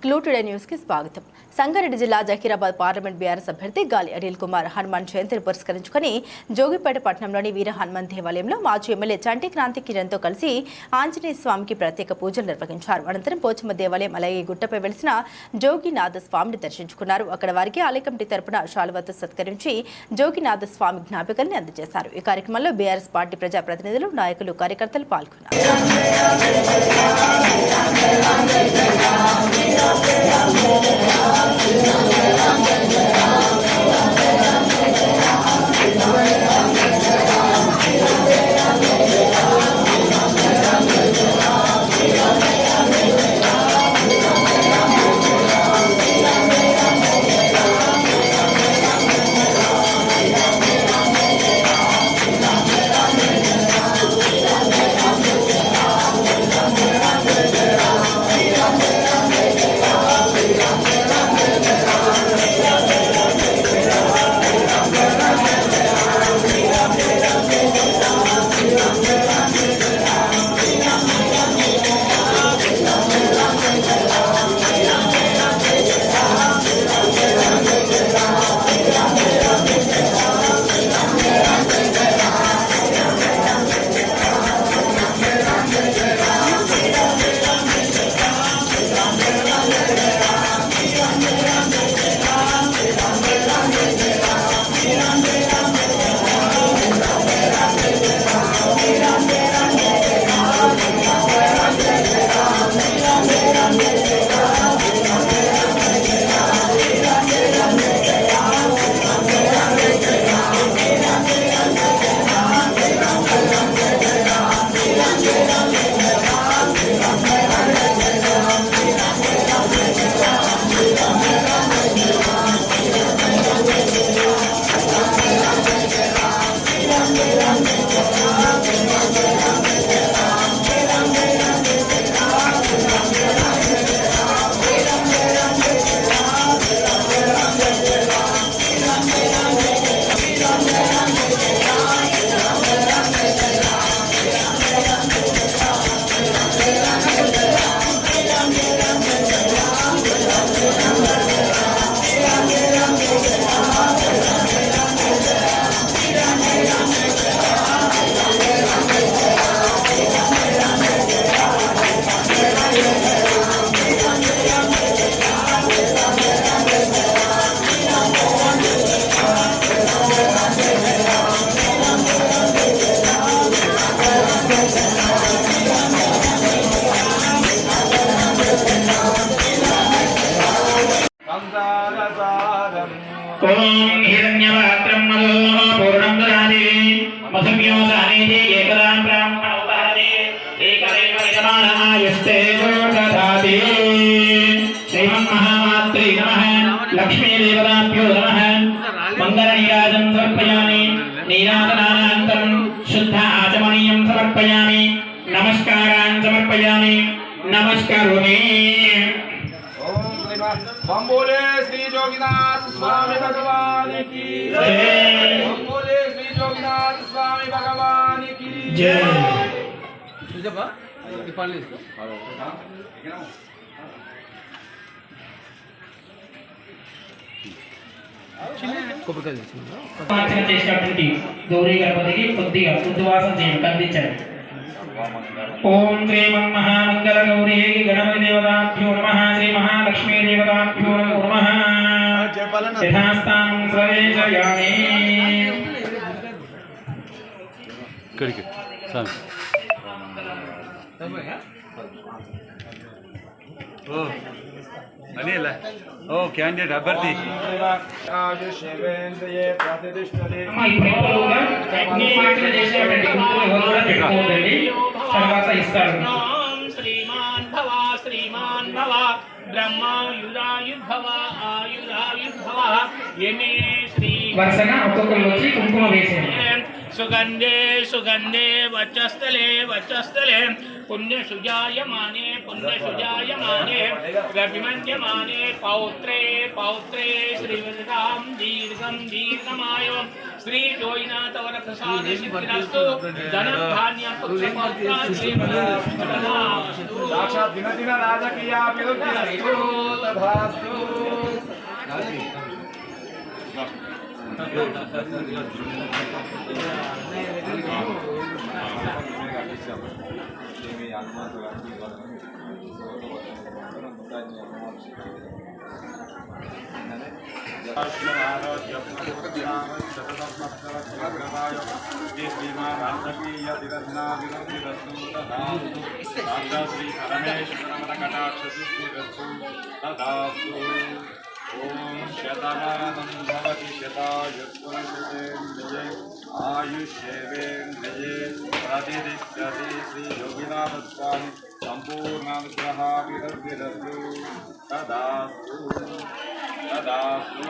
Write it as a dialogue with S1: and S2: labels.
S1: క్లూటుడే news కి స్వాగతం. సంగారెడ్డి జిల్లా జహీరాబాద్ పార్లమెంట్ బీఆర్ఎస్ అభ్యర్థి గాలి అనిల్ కుమార్ హనుమాన్ జయంతిని పురస్కరించుకుని జోగిపేట పట్టణంలోని వీర హనుమాన్ దేవాలయంలో మాజీ ఎమ్మెల్యే చంటి క్రాంతి కిరణ్తో కలిసి ఆంజనేయ స్వామికి ప్రత్యేక పూజలు నిర్వహించారు. అనంతరం పోచమ్మ దేవాలయం అలాగే గుట్టపై వెలిసిన జోగినాథ స్వామిని దర్శించుకున్నారు. అక్కడ వారికి ఆలయ కమిటీ తరపున శాలువాతో సత్కరించి జోగినాథ స్వామి జ్ఞాపికల్ని అందజేశారు. ఈ కార్యక్రమంలో బీఆర్ఎస్ పార్టీ ప్రజాప్రతినిధులు, నాయకులు, కార్యకర్తలు పాల్గొన్నారు.
S2: ओम हिरण्यवात्रं मदो पूर्णं ददाति मधुम्योदानेति एकदां ब्राह्मणोपहते एकमेव यजमानायस्ते ददाति श्रीमन्महामात्रे नमः लक्ष्मीदेवताभ्यो नमः मङ्गलनीराजं समर्पयामि नीराजनानन्तरं शुद्ध आचमनीयं समर्पयामि नमस्कारान् समर्पयामि नमस्करोमि।
S3: हम बोले श्री जोगीनाथ स्वामी भगवान की जय। हम बोले श्री जोगीनाथ स्वामी भगवान की
S2: जय।
S4: గౌరీ గణపతికి కొద్దిగా ఉద్వాసం కందించారు. ओम श्री महामंगल गौरी गणपति देवताभ्यो नमः श्री महालक्ष्मी देवताभ्यो नमः यथास्थानं प्रवेशयामि।
S5: कड़के साम ओ अनिल ओ कैंडिडेट अभ्यर्थी
S3: आयुष्येवेन्द्रिये प्रतिष्ठते
S4: ఈ ప్రేమలోగా అన్ని మాటలు చేసినటువంటి గురువు ఎవరు కూడా పెట్టుకోవద్దండి, తర్వాత ఇస్తారు.
S6: श्रीमान भव ब्रह्मायुरायुर्भव आयुरायुर्भव येने श्री
S4: వరుసగా ఒక్కొక్కరు వచ్చి కుంకుమ వేసేది.
S6: सुगंधे सुगंधे वचस्थले वचस्थले पुण्यसुजायमाने पुण्यसुजायमाने रविमन्यमाने पौत्रे पौत्रे श्रीवरदां दीर्घं दीर्घमायो श्री जोयिनाथ वरप्रसाद सिद्धिरस्तु धनं धान्यं पुत्रपौत्रान् श्रीवरदां
S3: साक्षात् दिन दिन राजकीयाभिवृद्धिरस्तु। तथास्तु ओम शतमानं भवति शतायुष्येन्द्रिये आयुष्येवेन्द्रिये प्रतिष्ठति श्री योगिनाथ स्वामी संपूर्णानुग्रहाभिरद्भिरस्तु तदास्तु तदास्तु